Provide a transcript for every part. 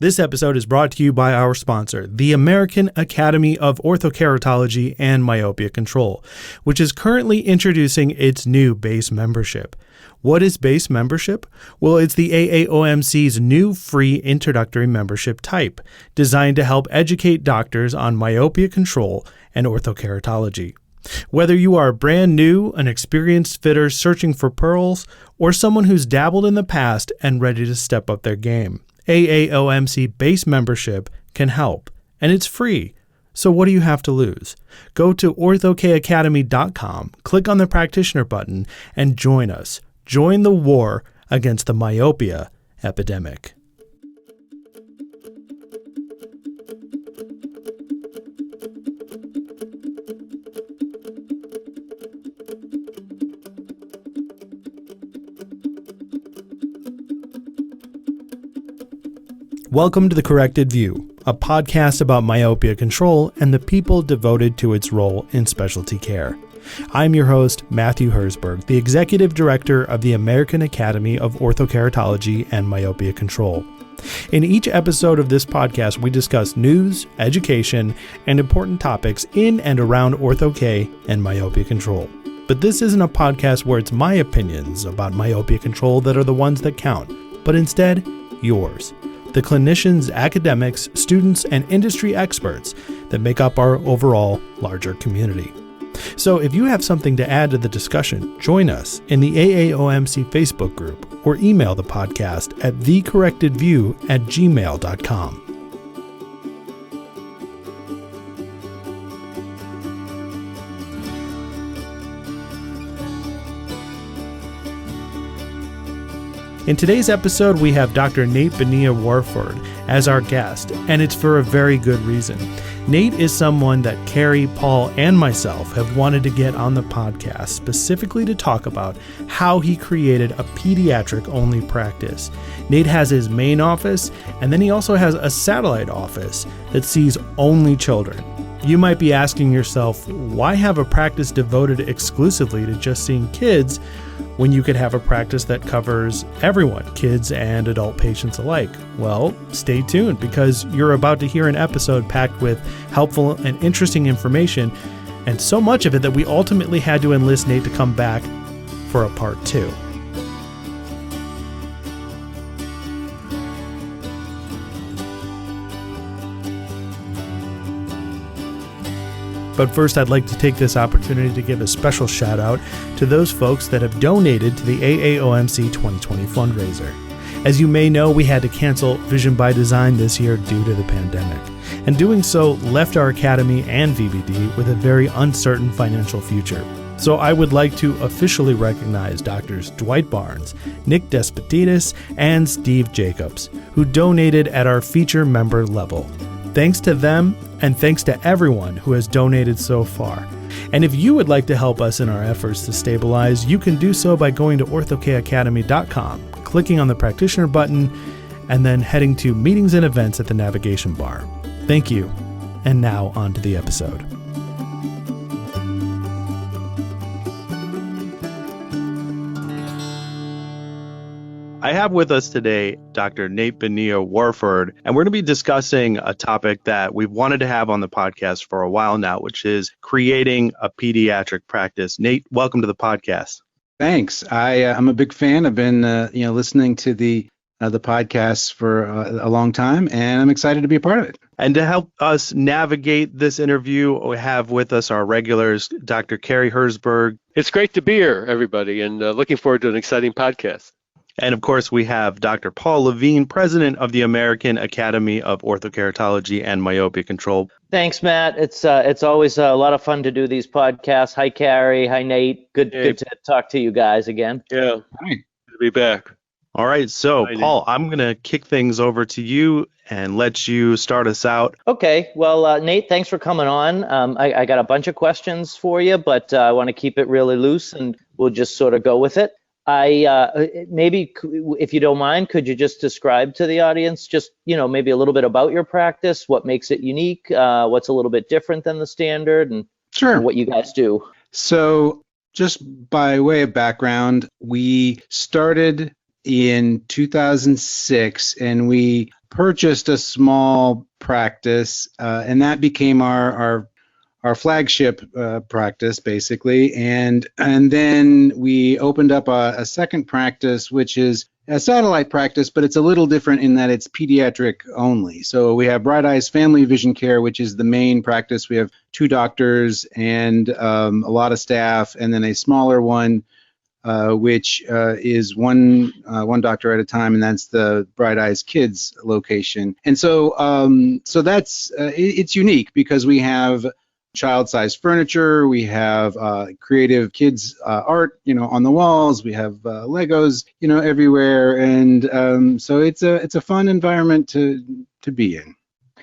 This episode is brought to you by our sponsor, the American Academy of Orthokeratology and Myopia Control, which is currently introducing its new base membership. What is base membership? Well, it's the AAOMC's new free introductory membership type, designed to help educate doctors on myopia control and orthokeratology. Whether you are brand new, an experienced fitter searching for pearls, or someone who's dabbled in the past and ready to step up their game, AAOMC base membership can help, and it's free. So what do you have to lose? Go to orthokacademy.com, click on the practitioner button, and join us. Join the war against the myopia epidemic. Welcome to The Corrected View, a podcast about myopia control and the people devoted to its role in specialty care. I'm your host, Matthew Herzberg, the Executive Director of the American Academy of Orthokeratology and Myopia Control. In each episode of this podcast, we discuss news, education, and important topics in and around ortho-K and myopia control. But this isn't a podcast where it's my opinions about myopia control that are the ones that count, but instead, yours. The clinicians, academics, students, and industry experts that make up our overall larger community. So if you have something to add to the discussion, join us in the AAOMC Facebook group or email the podcast at thecorrectedview@gmail.com. In today's episode, we have Dr. Nate Bonilla-Warford as our guest, and it's for a very good reason. Nate is someone that Carrie, Paul, and myself have wanted to get on the podcast specifically to talk about how he created a pediatric-only practice. Nate has his main office, and then he also has a satellite office that sees only children. You might be asking yourself, why have a practice devoted exclusively to just seeing kids when you could have a practice that covers everyone, kids and adult patients alike? Well, stay tuned because you're about to hear an episode packed with helpful and interesting information, and so much of it that we ultimately had to enlist Nate to come back for a part 2. But first, I'd like to take this opportunity to give a special shout out to those folks that have donated to the AAOMC 2020 fundraiser. As you may know, we had to cancel Vision by Design this year due to the pandemic, and doing so left our academy and VBD with a very uncertain financial future. So I would like to officially recognize Drs. Dwight Barnes, Nick Despotidis, and Steve Jacobs, who donated at our feature member level. Thanks to them, and thanks to everyone who has donated so far. And if you would like to help us in our efforts to stabilize, you can do so by going to orthokacademy.com, clicking on the practitioner button, and then heading to meetings and events at the navigation bar. Thank you. And now on to the episode. I have with us today Dr. Nate Bonilla-Warford, and we're going to be discussing a topic that we've wanted to have on the podcast for a while now, which is creating a pediatric practice. Nate, welcome to the podcast. Thanks. I'm a big fan. I've been listening to the podcast for a long time, and I'm excited to be a part of it. And to help us navigate this interview, we have with us our regulars, Dr. Carrie Herzberg. It's great to be here, everybody, and looking forward to an exciting podcast. And of course, we have Dr. Paul Levine, president of the American Academy of Orthokeratology and Myopia Control. Thanks, Matt. It's always a lot of fun to do these podcasts. Hi, Carrie. Hi, Nate. Good to talk to you guys again. Yeah, Hi. Good to be back. All right, so Hi, Paul, I'm going to kick things over to you and let you start us out. Okay. Well, Nate, thanks for coming on. I got a bunch of questions for you, but I want to keep it really loose, and we'll just sort of go with it. Maybe if you don't mind, could you just describe to the audience just, maybe a little bit about your practice, what makes it unique, what's a little bit different than the standard, and Sure. what you guys do? So just by way of background, we started in 2006, and we purchased a small practice, and that became our flagship practice, basically. And then we opened up a second practice, which is a satellite practice, but it's a little different in that it's pediatric only. So we have Bright Eyes Family Vision Care, which is the main practice. We have 2 doctors and a lot of staff, and then a smaller one, which is one doctor at a time, and that's the Bright Eyes Kids location. And so that's it's unique because we have child-sized furniture, we have creative kids art, on the walls, we have Legos, everywhere, and so it's a fun environment to be in.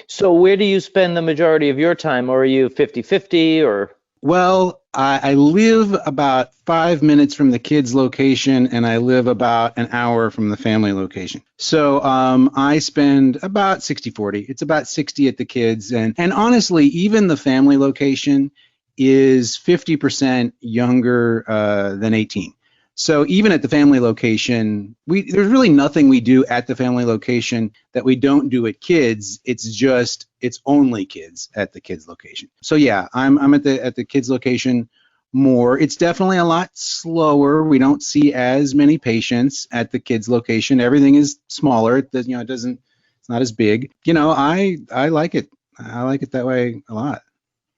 So where do you spend the majority of your time, or are you 50-50 or? Well, I live about 5 minutes from the kids' location, and I live about an hour from the family location. So I spend about 60-40. It's about 60 at the kids. And honestly, even the family location is 50% younger than 18. So even at the family location, there's really nothing we do at the family location that we don't do at kids. It's only kids at the kids location. So yeah, I'm at the kids location more. It's definitely a lot slower. We don't see as many patients at the kids location. Everything is smaller. It's not as big. I like it. I like it that way a lot.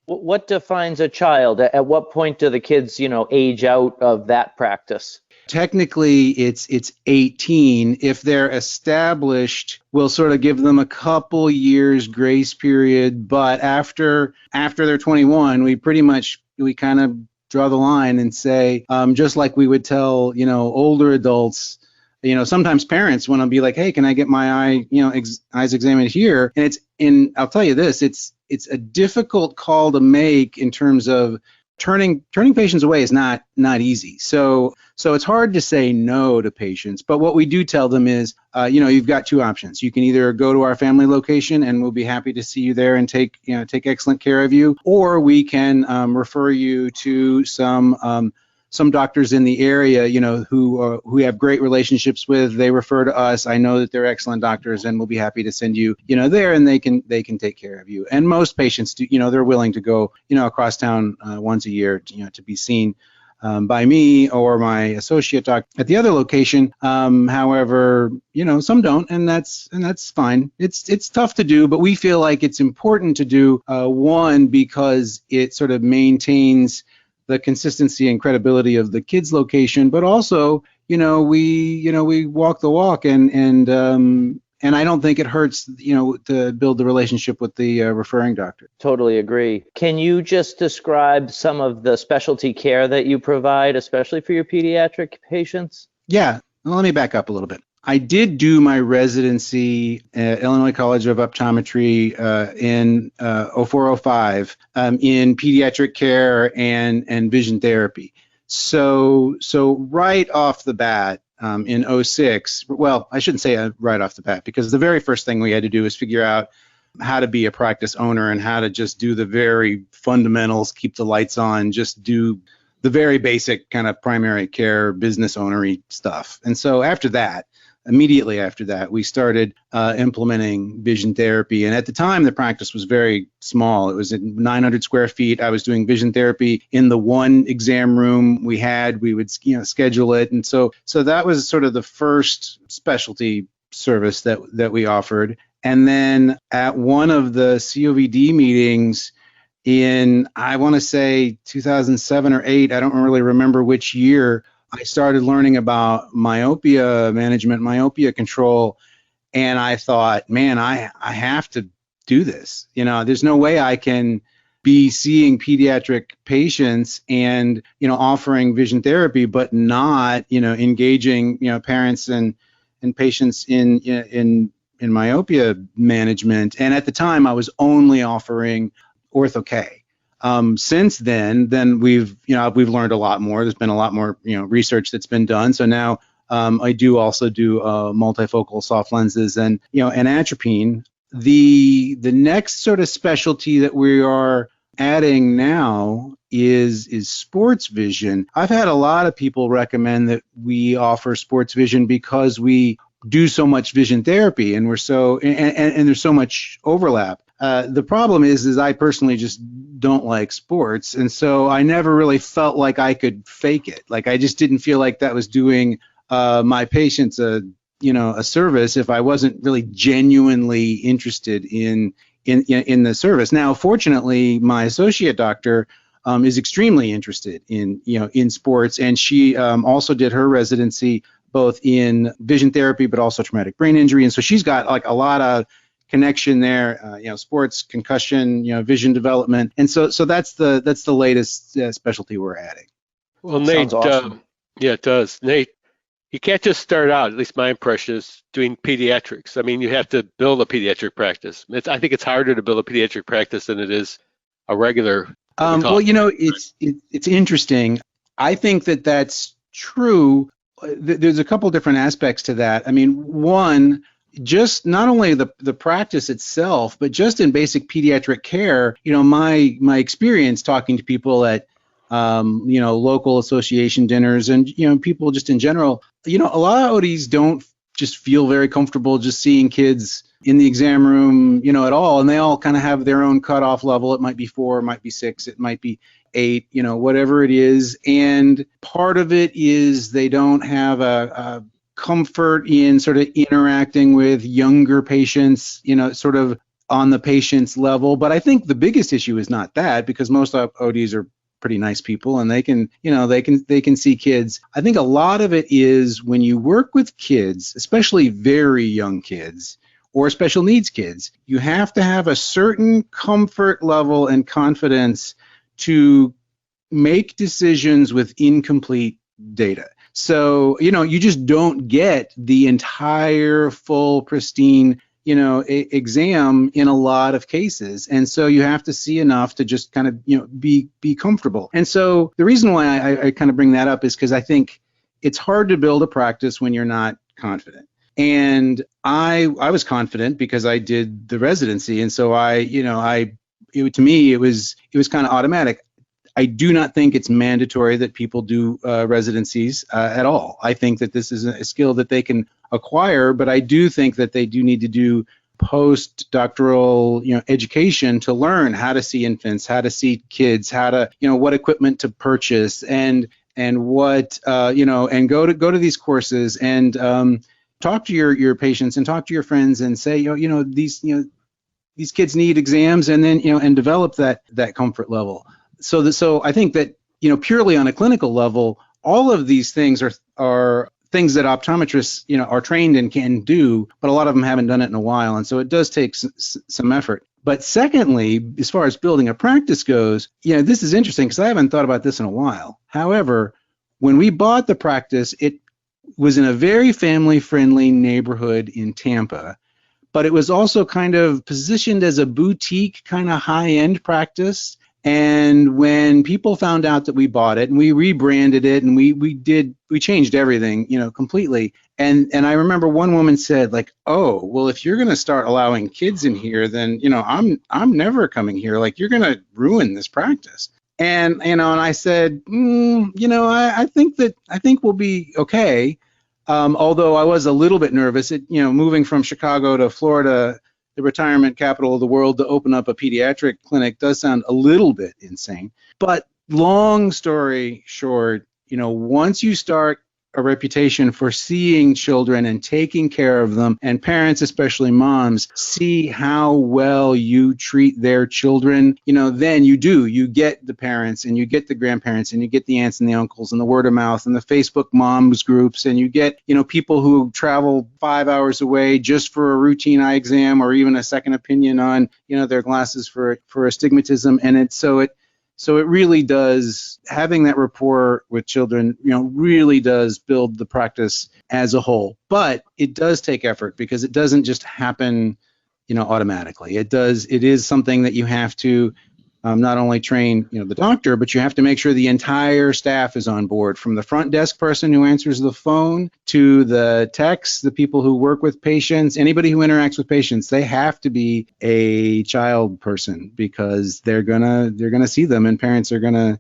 What defines a child? At what point do the kids, age out of that practice? Technically, it's 18. If they're established, we'll sort of give them a couple years grace period. But after they're 21, we kind of draw the line and say, just like we would tell, older adults. Sometimes parents want to be like, hey, can I get my eyes examined here? And I'll tell you this, it's a difficult call to make in terms of turning patients away is not easy. So it's hard to say no to patients. But what we do tell them is, you've got 2 options. You can either go to our family location and we'll be happy to see you there and take excellent care of you, or we can refer you to some doctors in the area, who we have great relationships with. They refer to us. I know that they're excellent doctors, and we'll be happy to send you, there, and they can take care of you. And most patients do, they're willing to go, across town once a year, to be seen by me or my associate doctor at the other location. However, some don't, and that's fine. It's tough to do, but we feel like it's important to do. One, because it sort of maintains the consistency and credibility of the kids location, but also, we walk the walk, and I don't think it hurts, to build the relationship with the referring doctor. Totally agree. Can you just describe some of the specialty care that you provide, especially for your pediatric patients? Yeah, well, let me back up a little bit. I did do my residency at Illinois College of Optometry in 0405 in pediatric care and vision therapy. So right off the bat in 06, well, I shouldn't say right off the bat, because the very first thing we had to do was figure out how to be a practice owner and how to just do the very fundamentals, keep the lights on, just do the very basic kind of primary care business ownery stuff. And so immediately after that, we started implementing vision therapy. And at the time, the practice was very small. It was at 900 square feet. I was doing vision therapy in the one exam room we had. We would schedule it. And so that was sort of the first specialty service that we offered. And then at one of the COVD meetings in, I want to say 2007 or 8, I don't really remember which year, I started learning about myopia management, myopia control, and I thought, man, I have to do this. There's no way I can be seeing pediatric patients and, offering vision therapy, but not, engaging, parents and patients in myopia management. And at the time, I was only offering Ortho-K. Since then we've learned a lot more. There's been a lot more, research that's been done. So now I do also do multifocal soft lenses and, and atropine. The next sort of specialty that we are adding now is sports vision. I've had a lot of people recommend that we offer sports vision because we do so much vision therapy, and and there's so much overlap. The problem is I personally just don't like sports, and so I never really felt like I could fake it. Like, I just didn't feel like that was doing my patients a service if I wasn't really genuinely interested in the service. Now, fortunately, my associate doctor is extremely interested in sports, and she also did her residency both in vision therapy but also traumatic brain injury, and so she's got like a lot of connection there, sports, concussion, vision development, and so that's the latest specialty we're adding. Well, Nate, Sounds awesome. yeah, it does. Nate, you can't just start out, at least my impression is, doing pediatrics. I mean, you have to build a pediatric practice. I think it's harder to build a pediatric practice than it is a regular. Well, it's interesting. I think that's true. There's a couple different aspects to that. I mean, one, just not only the practice itself, but just in basic pediatric care, my experience talking to people at local association dinners and people just in general, a lot of ODs don't just feel very comfortable just seeing kids in the exam room, at all, and they all kind of have their own cutoff level. It might be 4, it might be 6, it might be 8, whatever it is, and part of it is they don't have a comfort in sort of interacting with younger patients, sort of on the patient's level. But I think the biggest issue is not that, because most ODs are pretty nice people and they can see kids. I think a lot of it is when you work with kids, especially very young kids or special needs kids, you have to have a certain comfort level and confidence to make decisions with incomplete data. So, you just don't get the entire full pristine, exam in a lot of cases. And so you have to see enough to just kind of, be comfortable. And so the reason why I kind of bring that up is because I think it's hard to build a practice when you're not confident. And I was confident because I did the residency. And so to me, it was kind of automatic. I do not think it's mandatory that people do residencies at all. I think that this is a skill that they can acquire, but I do think that they do need to do post-doctoral, education to learn how to see infants, how to see kids, how to, what equipment to purchase, and what, and go to these courses and talk to your patients and talk to your friends and say, these kids need exams, and then, and develop that comfort level. So I think that, purely on a clinical level, all of these things are things that optometrists, are trained and can do, but a lot of them haven't done it in a while. And so it does take some effort. But secondly, as far as building a practice goes, this is interesting because I haven't thought about this in a while. However, when we bought the practice, it was in a very family-friendly neighborhood in Tampa, but it was also kind of positioned as a boutique, kind of high-end practice. And when people found out that we bought it and we rebranded it and we changed everything, completely. And I remember one woman said, like, "Oh, well, if you're going to start allowing kids in here, then, I'm never coming here. Like, you're going to ruin this practice." And, and I said, I think we'll be okay. Although I was a little bit nervous, moving from Chicago to Florida, the retirement capital of the world, to open up a pediatric clinic does sound a little bit insane. But long story short, once you start a reputation for seeing children and taking care of them, and parents, especially moms, see how well you treat their children, then you get the parents and you get the grandparents and you get the aunts and the uncles and the word of mouth and the Facebook moms groups, and you get, people who travel 5 hours away just for a routine eye exam or even a second opinion on, their glasses for astigmatism. And so it really does, having that rapport with children, really does build the practice as a whole. But it does take effort because it doesn't just happen, automatically. It is something that you have to not only train, the doctor, but you have to make sure the entire staff is on board, from the front desk person who answers the phone to the techs, the people who work with patients, anybody who interacts with patients. They have to be a child person because they're gonna see them, and parents are gonna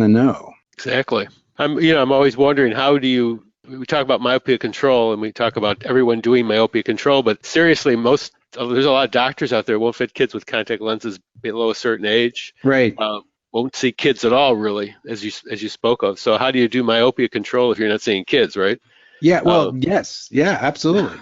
know. Exactly. I'm always wondering, how do you We talk about myopia control and we talk about everyone doing myopia control, but seriously, there's a lot of doctors out there who won't fit kids with contact lenses below a certain age. Right. Won't see kids at all, really, as you spoke of. So how do you do myopia control if you're not seeing kids, right? Yeah, well, yes. Yeah, absolutely.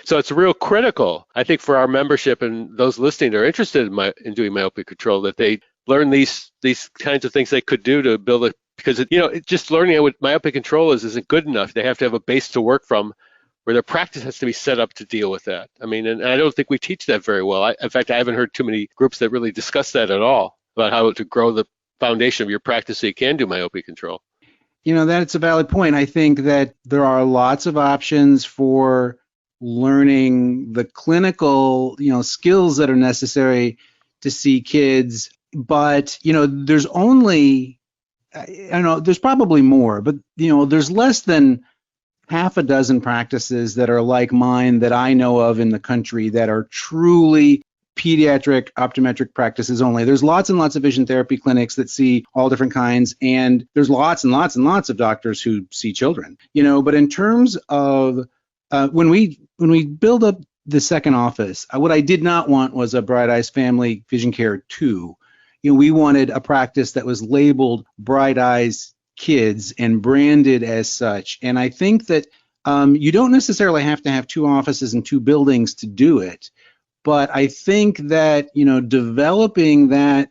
So it's real critical, I think, for our membership and those listening that are interested in doing myopia control, that they learn these kinds of things they could do to build it. Because, just learning what myopia control isn't good enough. They have to have a base to work from where their practice has to be set up to deal with that. I mean, and I don't think we teach that very well. In fact, I haven't heard too many groups that really discuss that at all, about how to grow the foundation of your practice so you can do myopia control. That's a valid point. I think that there are lots of options for learning the clinical, skills that are necessary to see kids. But, there's only, I don't know, there's probably more, but, there's less than half a dozen practices that are like mine that I know of in the country that are truly pediatric optometric practices only. There's lots and lots of vision therapy clinics that see all different kinds, and there's lots and lots and lots of doctors who see children. But in terms of when we build up the second office, what I did not want was a Bright Eyes Family Vision Care 2. We wanted a practice that was labeled Bright Eyes Kids and branded as such. And I think that you don't necessarily have to have two offices and two buildings to do it. But I think that, developing that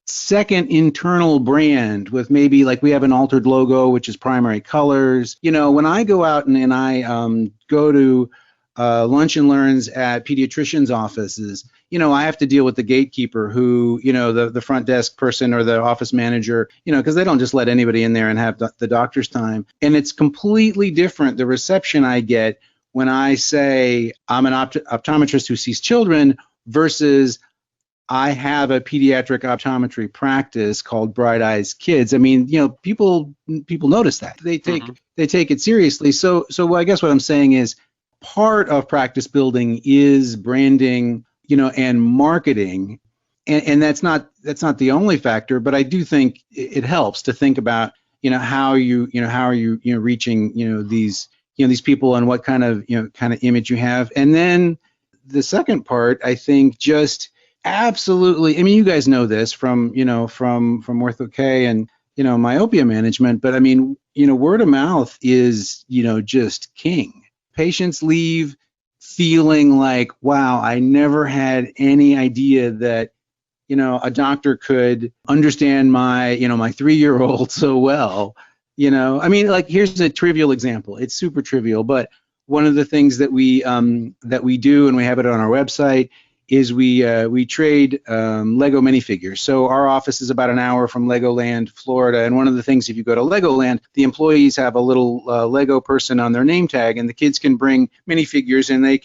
second internal brand with maybe like we have an altered logo, which is primary colors. When I go out and I go to lunch and learns at pediatricians' offices, I have to deal with the gatekeeper who, the front desk person or the office manager, because they don't just let anybody in there and have the doctor's time. And it's completely different, the reception I get when I say I'm an optometrist who sees children versus I have a pediatric optometry practice called Bright Eyes Kids. I mean, people notice that. They take it seriously. So I guess what I'm saying is part of practice building is branding, and marketing. And that's not the only factor, but I do think it helps to think about, how are you reaching, these people and what kind of image you have. And then the second part, I think, just absolutely, I mean, you guys know this from Ortho K and, myopia management, but I mean, word of mouth is, just king. Patients leave feeling like, wow, I never had any idea that, a doctor could understand my 3-year-old so well. I mean, like, here's a trivial example. It's super trivial, but one of the things that we do, and we have it on our website, is we trade Lego minifigures. So our office is about an hour from Legoland, Florida. And one of the things, if you go to Legoland, the employees have a little Lego person on their name tag, and the kids can bring minifigures, and they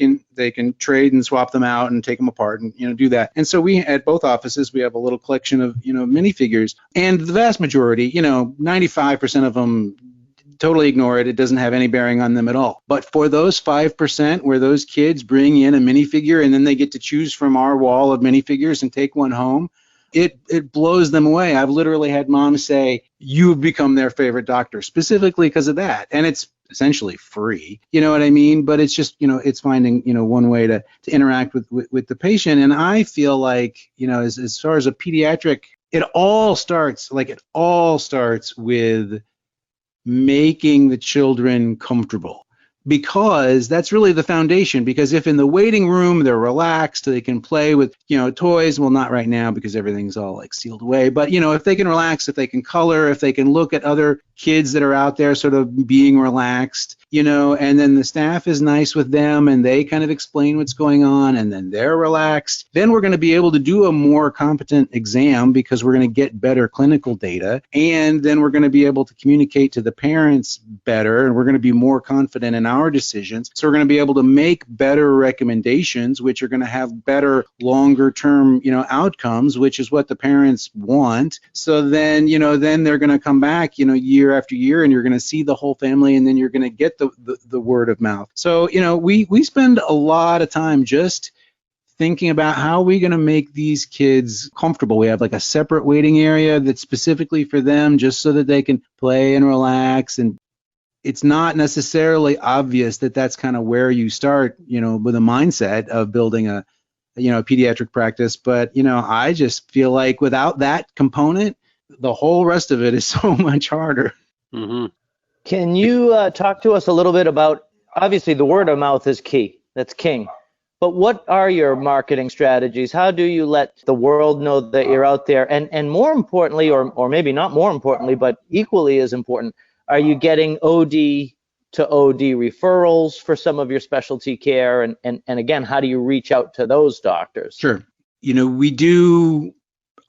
can trade and swap them out and take them apart and do that. And so we at both offices we have a little collection of minifigures, and the vast majority, 95% of them, totally ignore it. It doesn't have any bearing on them at all. But for those 5% where those kids bring in a minifigure and then they get to choose from our wall of minifigures and take one home, it blows them away. I've literally had moms say, you've become their favorite doctor specifically because of that. And it's essentially free, you know what I mean? But it's just, it's finding, one way to interact with the patient. And I feel like, as far as a pediatric, it all starts with making the children comfortable, because that's really the foundation. Because if in the waiting room they're relaxed, they can play with toys, well, not right now because everything's all like sealed away, but if they can relax, if they can color, if they can look at other kids that are out there sort of being relaxed, and then the staff is nice with them and they kind of explain what's going on and then they're relaxed, then we're going to be able to do a more competent exam because we're going to get better clinical data, and then we're going to be able to communicate to the parents better, and we're going to be more confident in our decisions. So we're going to be able to make better recommendations, which are going to have better longer term outcomes, which is what the parents want. So then then they're going to come back year after year, and you're going to see the whole family, and then you're going to get the word of mouth. So we spend a lot of time just thinking about how are we going to make these kids comfortable. We have like a separate waiting area that's specifically for them, just so that they can play and relax. And it's not necessarily obvious that that's kind of where you start, with a mindset of building a pediatric practice. But, I just feel like without that component, the whole rest of it is so much harder. Mm-hmm. Can you talk to us a little bit about, obviously the word of mouth is key, that's king, but what are your marketing strategies? How do you let the world know that you're out there? And more importantly, or maybe not more importantly, but equally as important, are you getting OD to OD referrals for some of your specialty care? And again, how do you reach out to those doctors? Sure. We do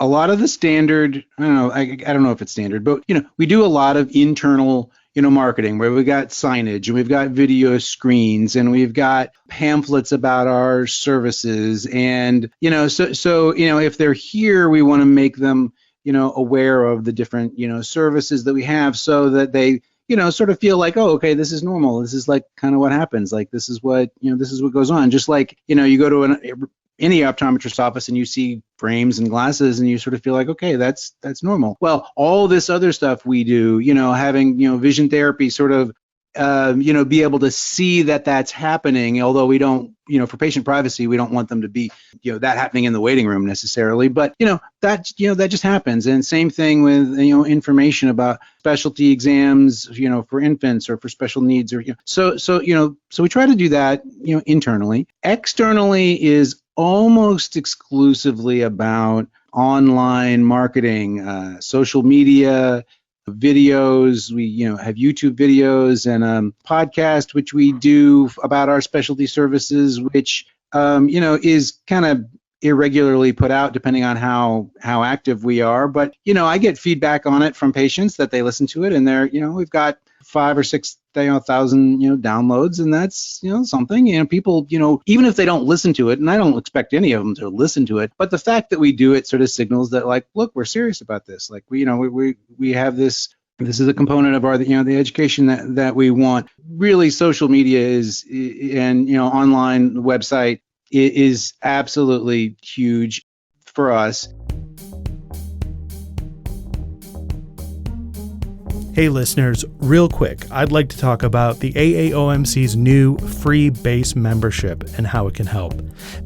a lot of the standard, I don't know if it's standard, but, we do a lot of internal, marketing where we've got signage and we've got video screens and we've got pamphlets about our services. And, so if they're here, we want to make them, aware of the different, services that we have so that they, sort of feel like, oh, okay, this is normal. This is like kind of what happens. Like, this is what goes on. Just like, you go to any optometrist office and you see frames and glasses and you sort of feel like, okay, that's normal. Well, all this other stuff we do, having, vision therapy sort of, be able to see that that's happening, although we don't, for patient privacy, we don't want them to be, that happening in the waiting room necessarily, but, that just happens. And same thing with, information about specialty exams, for infants or for special needs or, so we try to do that, internally. Externally is almost exclusively about online marketing, social media, videos. We have YouTube videos and a podcast which we do about our specialty services, which is kind of irregularly put out depending on how active we are. But I get feedback on it from patients that they listen to it and they're we've got 5,000 or 6,000 downloads, and that's something. People even if they don't listen to it, and I don't expect any of them to listen to it, but the fact that we do it sort of signals that, like, look, we're serious about this. Like, we have this. This is a component of our the education that we want. Really, social media is, and online website is absolutely huge for us. Hey listeners, real quick, I'd like to talk about the AAOMC's new free base membership and how it can help.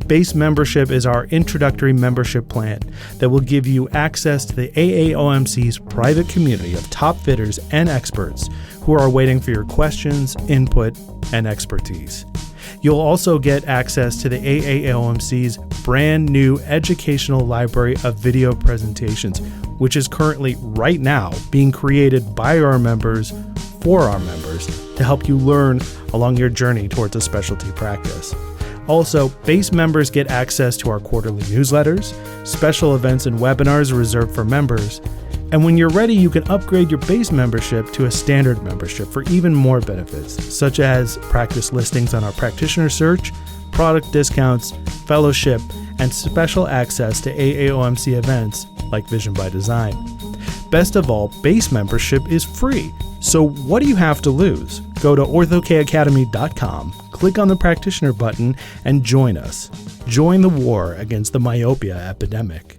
Base membership is our introductory membership plan that will give you access to the AAOMC's private community of top fitters and experts who are waiting for your questions, input, and expertise. You'll also get access to the AAOMC's brand new educational library of video presentations, which is currently right now being created by our members for our members to help you learn along your journey towards a specialty practice. Also, base members get access to our quarterly newsletters, special events and webinars reserved for members, and when you're ready, you can upgrade your base membership to a standard membership for even more benefits, such as practice listings on our practitioner search, product discounts, fellowship, and special access to AAOMC events like Vision by Design. Best of all, base membership is free. So what do you have to lose? Go to orthokacademy.com, click on the practitioner button, and join us. Join the war against the myopia epidemic.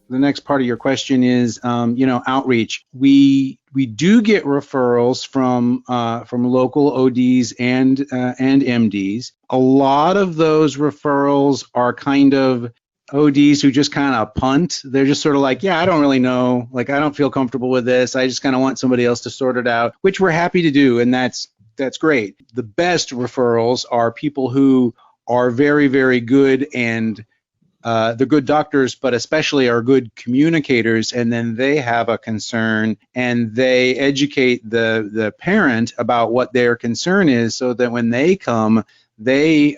The next part of your question is, outreach. We do get referrals from local ODs and MDs. A lot of those referrals are kind of ODs who just kind of punt. They're just sort of like, yeah, I don't really know. Like, I don't feel comfortable with this. I just kind of want somebody else to sort it out, which we're happy to do, and that's great. The best referrals are people who are very, very good and they're good doctors, but especially are good communicators, and then they have a concern and they educate the parent about what their concern is, so that when they come, they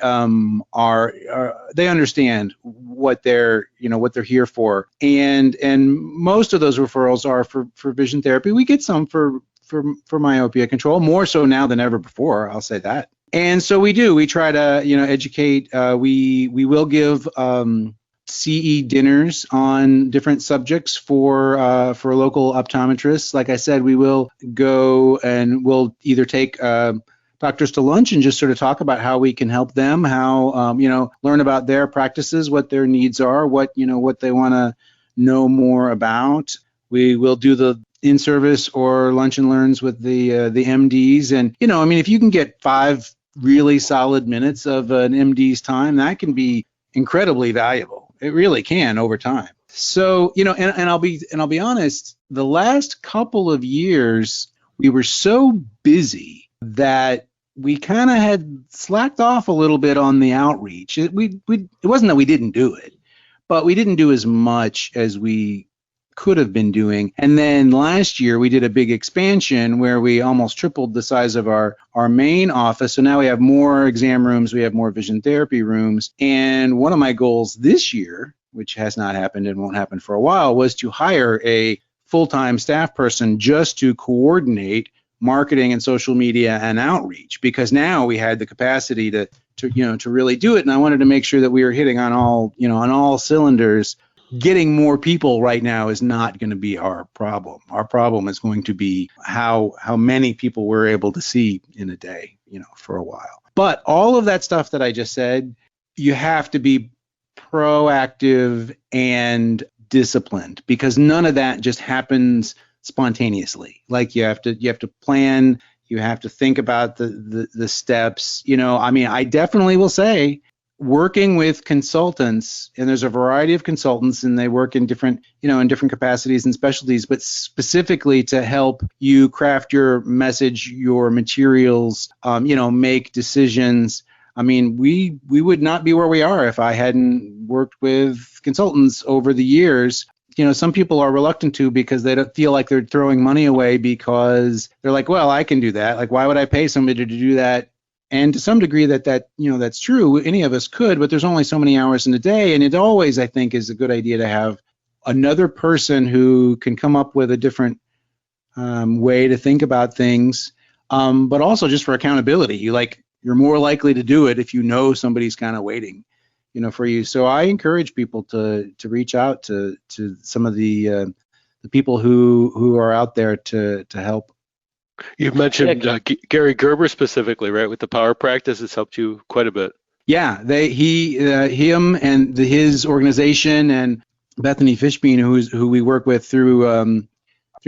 they understand what they're here for. And most of those referrals are for vision therapy. We get some for myopia control, more so now than ever before, I'll say that. And so we try to educate. We will give CE dinners on different subjects for local optometrists. Like I said, we will go and we'll either take doctors to lunch and just sort of talk about how we can help them, how learn about their practices, what their needs are, what they want to know more about. We will do the in service or lunch and learns with the MDs. And, I mean, if you can get 5 really solid minutes of an MD's time, that can be incredibly valuable. It really can over time. So, and I'll be honest, the last couple of years, we were so busy that we kind of had slacked off a little bit on the outreach. It wasn't that we didn't do it, but we didn't do as much as we could have been doing. And then last year we did a big expansion where we almost tripled the size of our main office. So now we have more exam rooms, we have more vision therapy rooms. And one of my goals this year, which has not happened and won't happen for a while, was to hire a full-time staff person just to coordinate marketing and social media and outreach, because now we had the capacity to really do it. And I wanted to make sure that we were hitting on all cylinders. Getting more people right now is not going to be our problem. Our problem is going to be how many people we're able to see in a day, for a while. But all of that stuff that I just said, you have to be proactive and disciplined, because none of that just happens spontaneously. Like you have to plan, you have to think about the steps. I mean, I definitely will say, working with consultants, and there's a variety of consultants, and they work in different capacities and specialties, but specifically to help you craft your message, your materials, make decisions. I mean, we would not be where we are if I hadn't worked with consultants over the years. Some people are reluctant to, because they don't feel like they're throwing money away, because they're like, well, I can do that. Like, why would I pay somebody to do that? And to some degree that's true. Any of us could, but there's only so many hours in a day. And it always, I think, is a good idea to have another person who can come up with a different way to think about things, but also just for accountability. You're more likely to do it if you know somebody's kind of waiting, for you. So I encourage people to reach out to some of the people who are out there to help. You've mentioned Gary Gerber specifically, right? With the power practice, it's helped you quite a bit. Yeah, him and his organization, and Bethany Fishbein, who we work with through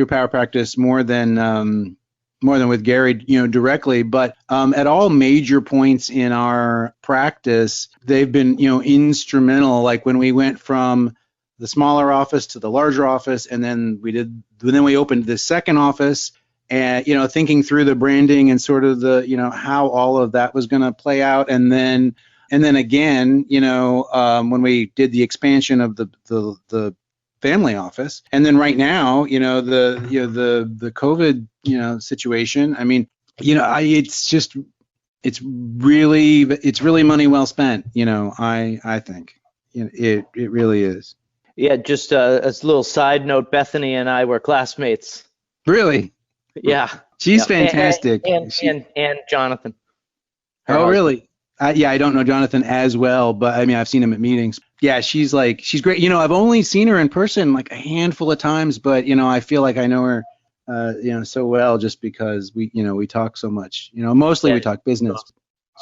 power practice more than with Gary, directly, but at all major points in our practice, they've been, instrumental. Like when we went from the smaller office to the larger office, and then we opened the second office, and thinking through the branding and sort of the how all of that was going to play out, and then again, when we did the expansion of the family office, and then right now, the COVID situation. I mean, it's really money well spent. I think it really is. Yeah, just a little side note, Bethany and I were classmates. Really? Yeah. She's fantastic. And Jonathan. Oh, really? I don't know Jonathan as well, but I mean, I've seen him at meetings. Yeah, she's great. I've only seen her in person like a handful of times, but I feel like I know her, so well, just because we talk so much. Mostly we talk business.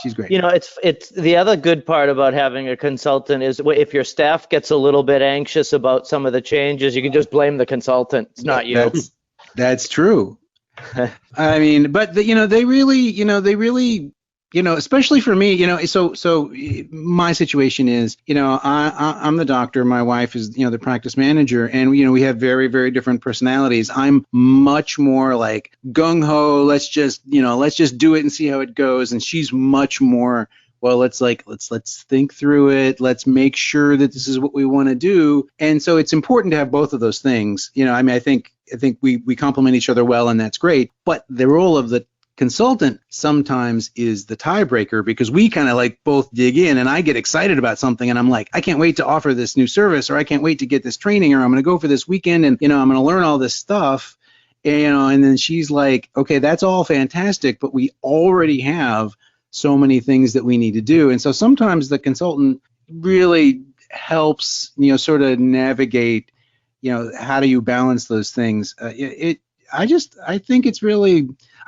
She's great. It's the other good part about having a consultant is if your staff gets a little bit anxious about some of the changes, you can just blame the consultant. It's not you. That's true. I mean, but they really, especially for me, so my situation is, I'm the doctor, my wife is, the practice manager, and, we have very, very different personalities. I'm much more like gung-ho, let's just do it and see how it goes. And she's much more, well, let's think through it. Let's make sure that this is what we want to do. And so it's important to have both of those things. I mean, I think we complement each other well, and that's great. But the role of the consultant sometimes is the tiebreaker, because we kind of both dig in, and I get excited about something, and I'm like, I can't wait to offer this new service, or I can't wait to get this training, or I'm going to go for this weekend, and I'm going to learn all this stuff. And then she's like, okay, that's all fantastic, but we already have so many things that we need to do. And so sometimes the consultant really helps, sort of navigate, how do you balance those things? I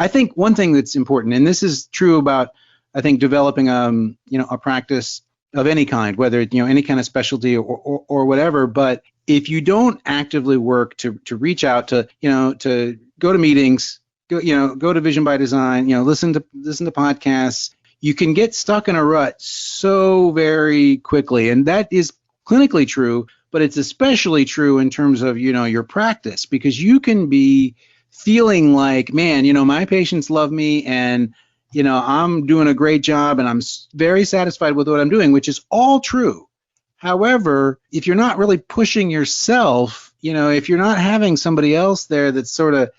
think one thing that's important, and this is true about, I think, developing, a practice of any kind, whether, any kind of specialty or whatever, but if you don't actively work to reach out to, to go to meetings, go to Vision by Design, listen to podcasts, you can get stuck in a rut so very quickly. And that is clinically true, but it's especially true in terms of, your practice, because you can be feeling like, man, my patients love me, and, I'm doing a great job, and I'm very satisfied with what I'm doing, which is all true. However, if you're not really pushing yourself, if you're not having somebody else there that's sort of,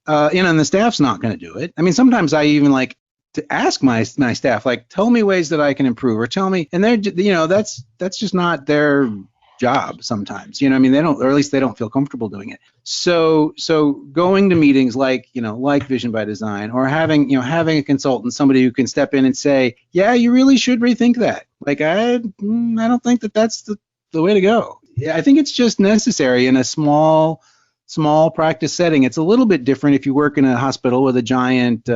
and the staff's not going to do it. I mean, sometimes I even like to ask my staff, like, tell me ways that I can improve, or tell me, and they're, that's just not their job sometimes, they don't, or at least they don't feel comfortable doing it. So going to meetings like Vision by Design, or having a consultant, somebody who can step in and say, yeah, you really should rethink that. Like, I don't think that's the way to go. I think it's just necessary in a small practice setting. It's a little bit different if you work in a hospital with a giant,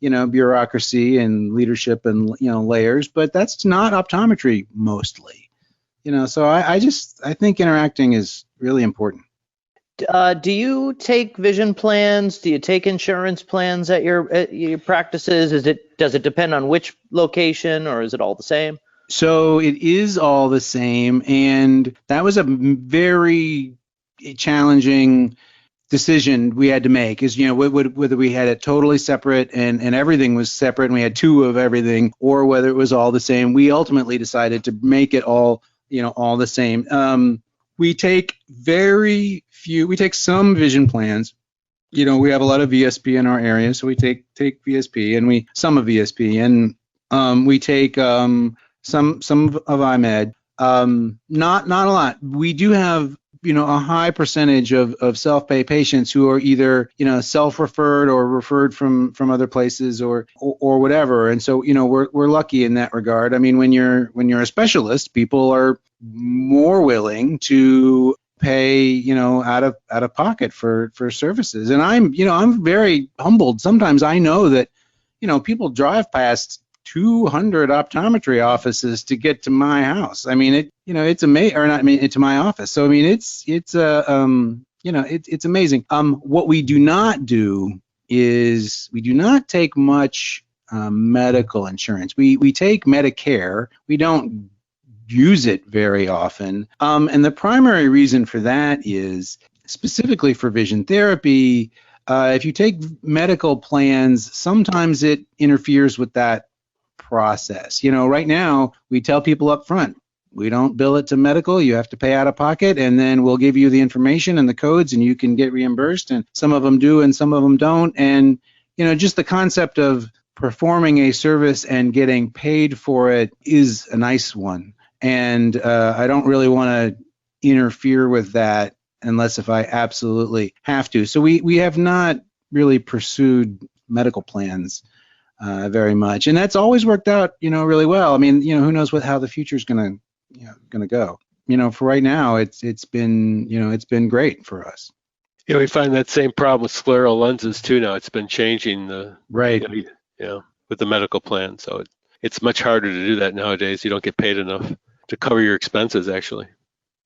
bureaucracy and leadership and, layers, but that's not optometry mostly. So I think interacting is really important. Do you take vision plans? Do you take insurance plans at your practices? Does it depend on which location, or is it all the same? So it is all the same, and that was a very challenging decision we had to make, is whether we had it totally separate and everything was separate and we had two of everything, or whether it was all the same. We ultimately decided to make it all the same. We take some vision plans. We have a lot of VSP in our area, so we take VSP, and some of VSP, and we take some of IMED. Not a lot. We do have a high percentage of self-pay patients who are either self-referred or referred from other places or whatever, and so we're lucky in that regard. I mean, when you're a specialist, people are more willing to pay out of pocket for services, and I'm very humbled. Sometimes I know that people drive past 200 optometry offices to get to my house. I mean, it's amazing, or not, to my office. So I mean, it's amazing. What we do not do is we do not take much medical insurance. We take Medicare. We don't use it very often. And the primary reason for that is specifically for vision therapy. If you take medical plans, sometimes it interferes with that process. Right now we tell people up front, we don't bill it to medical. You have to pay out of pocket, and then we'll give you the information and the codes, and you can get reimbursed. And some of them do, and some of them don't. And just the concept of performing a service and getting paid for it is a nice one. And I don't really want to interfere with that unless if I absolutely have to. So we have not really pursued medical plans very much, and that's always worked out, really well. I mean, who knows how the future is gonna go. For right now, it's been great for us. We find that same problem with scleral lenses too now. It's been changing with the medical plan, so it's much harder to do that nowadays. You don't get paid enough to cover your expenses, actually.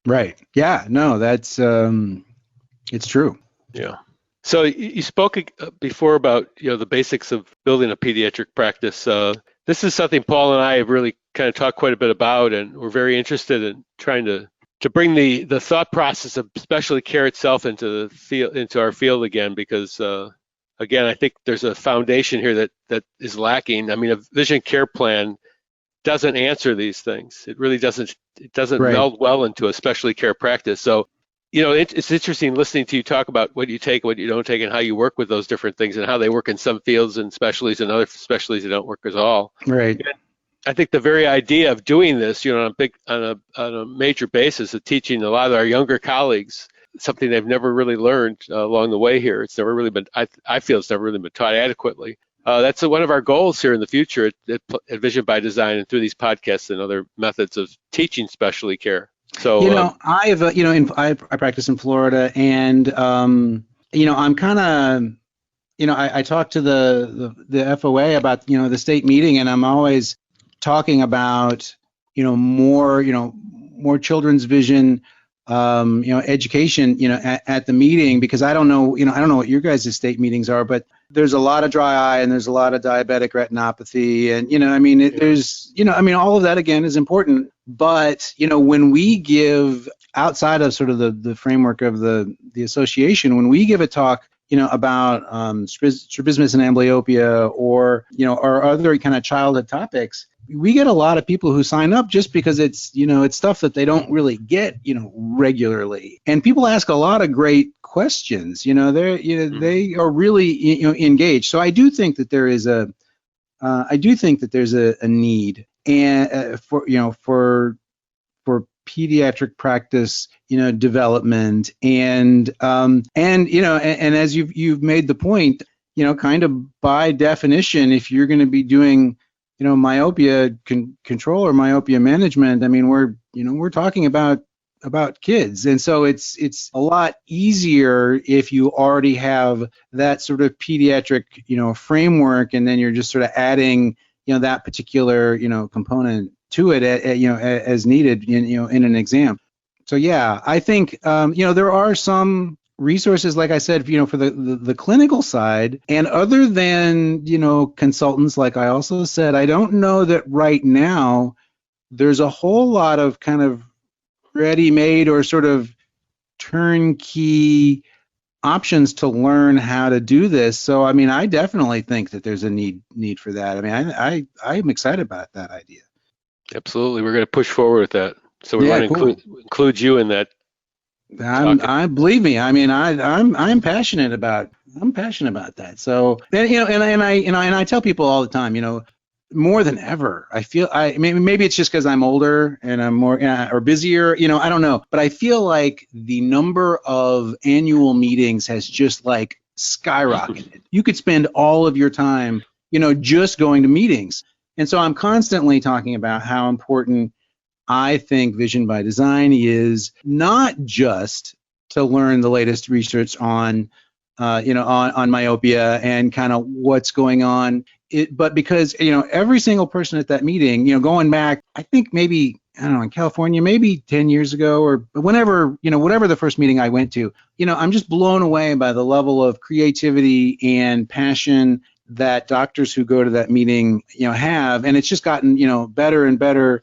Right. Yeah. No, that's it's true. Yeah. So you spoke before about the basics of building a pediatric practice. This is something Paul and I have really kind of talked quite a bit about, and we're very interested in trying to bring the thought process of specialty care itself into our field again, because again, I think there's a foundation here that is lacking. I mean, a vision care plan doesn't answer these things. It really doesn't. It doesn't Right. meld well into a specialty care practice. So it's interesting listening to you talk about what you take, what you don't take, and how you work with those different things, and how they work in some fields and specialties, and other specialties that don't work at all. Right. And I think the very idea of doing this, on a major basis, of teaching a lot of our younger colleagues something they've never really learned along the way here. It's never really been. I feel it's never really been taught adequately. That's one of our goals here in the future at Vision by Design, and through these podcasts and other methods of teaching specialty care. So I practice in Florida, and I'm kind of, I talk to the FOA about the state meeting, and I'm always talking about more children's vision education, at the meeting, because I don't know what your guys' state meetings are, but there's a lot of dry eye and there's a lot of diabetic retinopathy, and there's all of that again is important, but when we give outside of sort of the framework of the association, when we give a talk about strabismus and amblyopia or other kind of childhood topics, we get a lot of people who sign up just because it's stuff that they don't really get regularly, and people ask a lot of great questions. They are really engaged. So I do think that there is a need and for pediatric practice development, and as you've made the point, kind of by definition, if you're going to be doing myopia control or myopia management, I mean, we're talking about kids, and so it's a lot easier if you already have that sort of pediatric framework, and then you're just sort of adding that particular component to it as needed in an exam. So yeah, I think there are some resources, like I said, for the clinical side, and other than consultants, like I also said, I don't know that right now there's a whole lot of kind of ready-made or sort of turnkey options to learn how to do this. So I mean, I definitely think that there's a need for that. I mean, I'm excited about that idea. Absolutely, we're going to push forward with that. So we want to include you in that. I believe me. I mean, I'm passionate about that. So and I tell people all the time, more than ever, I feel maybe it's just because I'm older and I'm more or busier, I don't know, but I feel like the number of annual meetings has just like skyrocketed. You could spend all of your time, just going to meetings, and so I'm constantly talking about how important I think Vision by Design is, not just to learn the latest research on myopia and kind of what's going on, but because every single person at that meeting, going back, I think maybe, I don't know, in California, maybe 10 years ago or whenever, whatever the first meeting I went to, I'm just blown away by the level of creativity and passion that doctors who go to that meeting, have, and it's just gotten, better and better,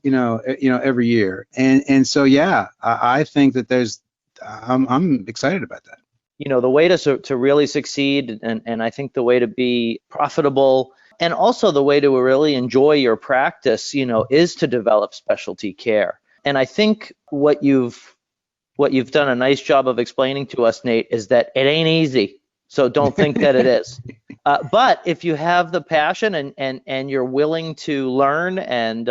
every year. And so, yeah, I think that I'm excited about that. The way to really succeed, and I think the way to be profitable, and also the way to really enjoy your practice, is to develop specialty care. And I think what you've done a nice job of explaining to us, Nate, is that it ain't easy. So don't think that it is. But if you have the passion and you're willing to learn, and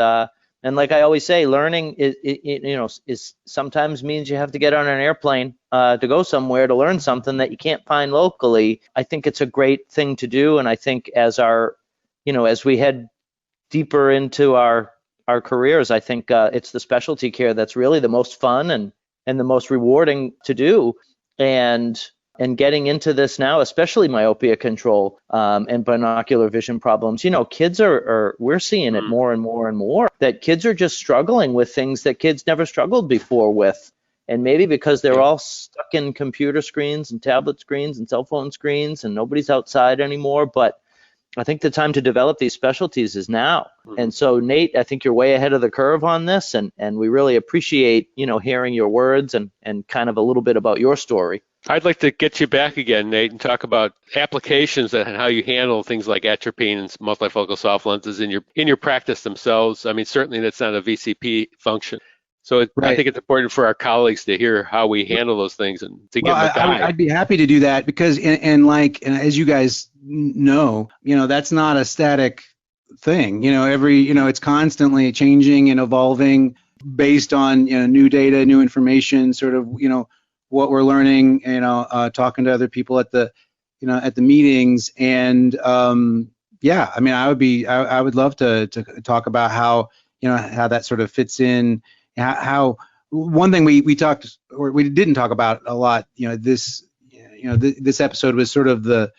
like I always say, learning is sometimes means you have to get on an airplane to go somewhere to learn something that you can't find locally. I think it's a great thing to do, and I think as we head deeper into our careers, I think it's the specialty care that's really the most fun and the most rewarding to do. And getting into this now, especially myopia control and binocular vision problems, kids we're seeing it more and more and more, that kids are just struggling with things that kids never struggled before with. And maybe because they're all stuck in computer screens and tablet screens and cell phone screens and nobody's outside anymore. But I think the time to develop these specialties is now. And so, Nate, I think you're way ahead of the curve on this. And we really appreciate, hearing your words and kind of a little bit about your story. I'd like to get you back again, Nate, and talk about applications and how you handle things like atropine and multifocal soft lenses in your practice themselves. I mean, certainly that's not a VCP function. So I think it's important for our colleagues to hear how we handle those things and to get them guide. I'd be happy to do that because, and as you guys know, that's not a static thing. It's constantly changing and evolving based on new data, new information, sort of what we're learning, talking to other people at the meetings, and I mean, I would love to talk about how that sort of fits in. How one thing we talked, or we didn't talk about a lot, this episode was sort of the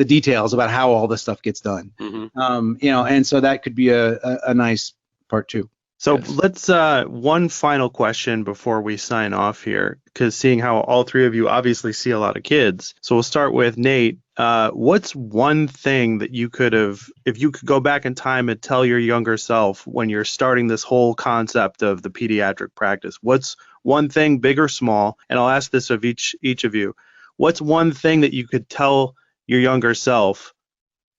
details about how all this stuff gets done. And so that could be a nice part too. So Yes. let's one final question before we sign off here, because seeing how all three of you obviously see a lot of kids. So we'll start with Nate. What's one thing that you could have, if you could go back in time and tell your younger self when you're starting this whole concept of the pediatric practice? What's one thing, big or small? And I'll ask this of each of you. What's one thing that you could tell your younger self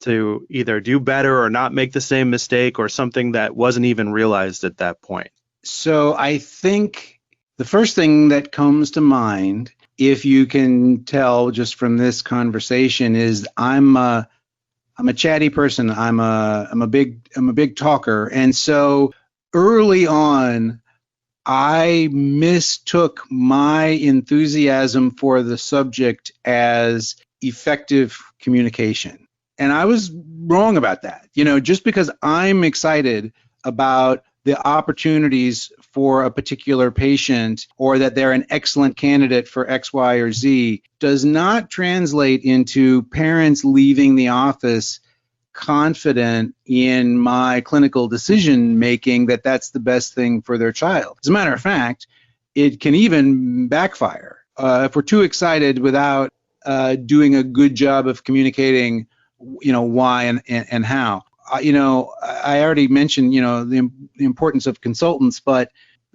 to either do better or not make the same mistake, or something that wasn't even realized at that point? So I think the first thing that comes to mind, if you can tell just from this conversation, is I'm a chatty person. I'm a big talker, and so early on, I mistook my enthusiasm for the subject as effective communication. And I was wrong about that. Just because I'm excited about the opportunities for a particular patient, or that they're an excellent candidate for X, Y, or Z, does not translate into parents leaving the office confident in my clinical decision making that that's the best thing for their child. As a matter of fact, it can even backfire if we're too excited without doing a good job of communicating why and how. I already mentioned the importance of consultants, but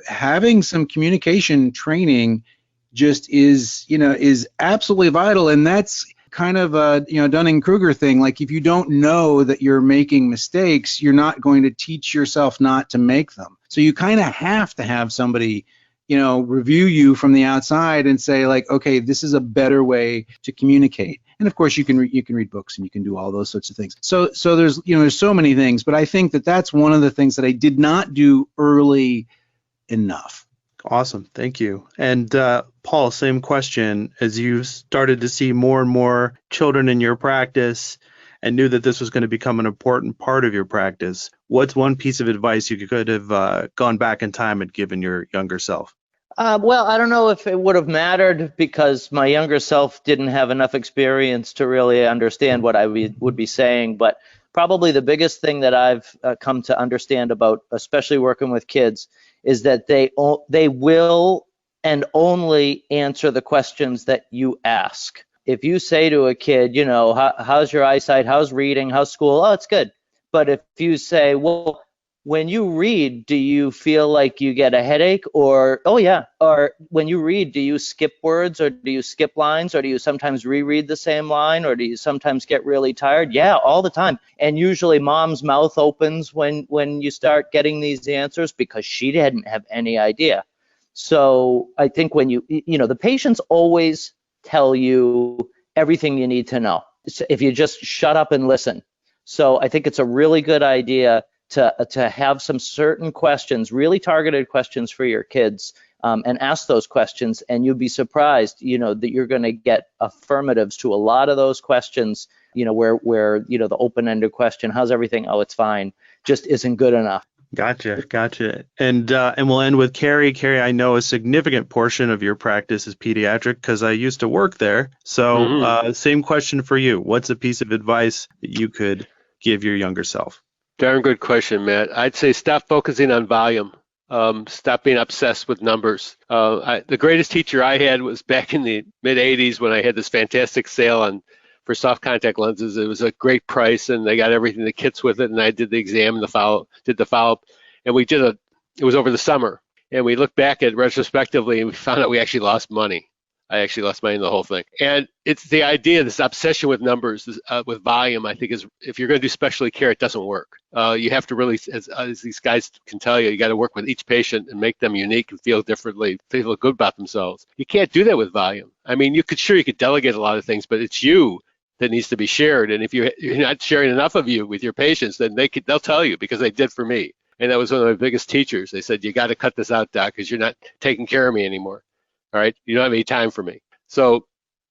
having some communication training just is absolutely vital. And that's kind of a Dunning-Kruger thing. Like, if you don't know that you're making mistakes, you're not going to teach yourself not to make them. So you kind of have to have somebody review you from the outside and say, like, okay, this is a better way to communicate. And of course, you can read books and you can do all those sorts of things. So there's so many things, but I think that that's one of the things that I did not do early enough. Awesome. Thank you. And Paul, same question. As you started to see more and more children in your practice and knew that this was going to become an important part of your practice, what's one piece of advice you could have gone back in time and given your younger self? Well, I don't know if it would have mattered, because my younger self didn't have enough experience to really understand what I would be saying. But probably the biggest thing that I've come to understand about, especially working with kids, is that they will and only answer the questions that you ask. If you say to a kid, how's your eyesight, how's reading, how's school? Oh, it's good. But if you say, well, when you read, do you feel like you get a headache? Or, oh yeah. Or when you read, do you skip words, or do you skip lines, or do you sometimes reread the same line, or do you sometimes get really tired? Yeah, all the time. And usually mom's mouth opens when you start getting these answers, because she didn't have any idea. So I think when the patients always tell you everything you need to know if you just shut up and listen. So I think it's a really good idea to have some certain questions, really targeted questions for your kids, and ask those questions, and you'll be surprised, that you're going to get affirmatives to a lot of those questions, where the open-ended question, how's everything? Oh, it's fine, just isn't good enough. Gotcha. And we'll end with Carrie. Carrie, I know a significant portion of your practice is pediatric because I used to work there. So same question for you. What's a piece of advice that you could give your younger self? Darn good question, Matt. I'd say stop focusing on volume. Stop being obsessed with numbers. The greatest teacher I had was back in the mid-'80s when I had this fantastic sale for soft contact lenses. It was a great price, and they got everything, the kits with it, and I did the exam and did the follow-up. And it was over the summer, and we looked back at it retrospectively, and we found out we actually lost money. I actually lost money in the whole thing. And it's the idea, this obsession with numbers, with volume, I think is, if you're going to do specialty care, it doesn't work. You have to really, as these guys can tell you got to work with each patient and make them unique and feel differently, feel good about themselves. You can't do that with volume. I mean, you could delegate a lot of things, but it's you that needs to be shared. And if you're not sharing enough of you with your patients, then they'll tell you, because they did for me. And that was one of my biggest teachers. They said, you got to cut this out, Doc, because you're not taking care of me anymore. All right, you don't have any time for me. So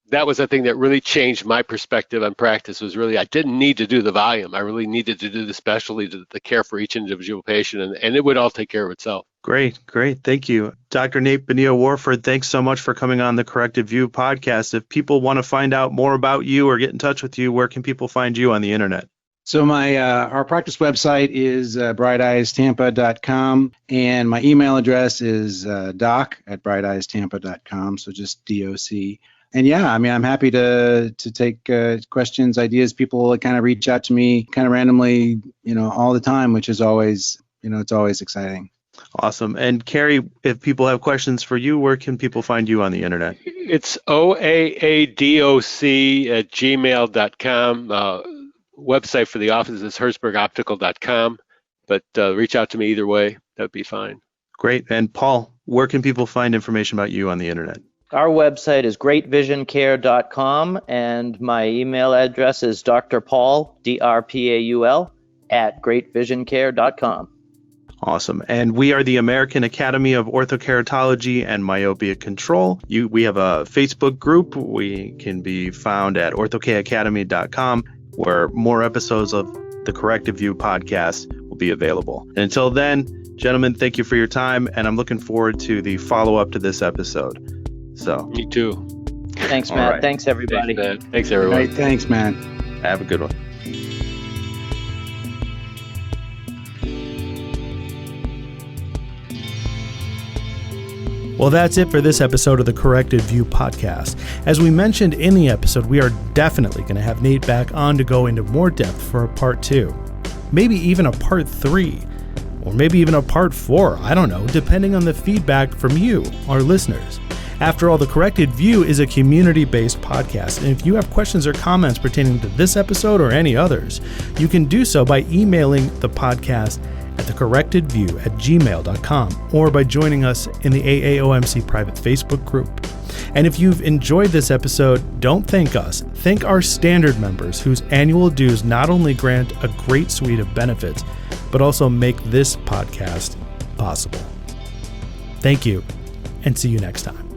that was the thing that really changed my perspective on practice, was really I didn't need to do the volume. I really needed to do the specialty, the care for each individual patient, and it would all take care of itself. Great. Thank you. Dr. Nate Bonilla-Warford, thanks so much for coming on the Corrective View podcast. If people want to find out more about you or get in touch with you, where can people find you on the internet? So our practice website is brighteyestampa.com, and my email address is doc@brighteyestampa.com. So just DOC. And yeah, I mean, I'm happy to take questions, ideas. People kind of reach out to me kind of randomly, all the time, which is always, it's always exciting. Awesome. And Carrie, if people have questions for you, where can people find you on the internet? It's oaadoc@gmail.com. Website for the office is herzbergoptical.com, but reach out to me either way. That'd be fine. Great. And Paul, where can people find information about you on the internet? Our website is greatvisioncare.com, and my email address is drpaul, DRPAUL, @greatvisioncare.com. Awesome. And we are the American Academy of Orthokeratology and Myopia Control. We have a Facebook group. We can be found at orthokacademy.com, where more episodes of the Corrective View podcast will be available. And until then, gentlemen, thank you for your time, and I'm looking forward to the follow-up to this episode. So, me too. Thanks, Matt. Right. Thanks, everybody. Thanks, everyone. All right, thanks, man. Have a good one. Well, that's it for this episode of the Corrected View podcast. As we mentioned in the episode, we are definitely going to have Nate back on to go into more depth for a part 2. Maybe even a part 3. Or maybe even a part 4. I don't know, depending on the feedback from you, our listeners. After all, the Corrected View is a community-based podcast, and if you have questions or comments pertaining to this episode or any others, you can do so by emailing the podcast at thecorrectedview@gmail.com or by joining us in the AAOMC private Facebook group. And if you've enjoyed this episode, don't thank us. Thank our standard members whose annual dues not only grant a great suite of benefits, but also make this podcast possible. Thank you, and see you next time.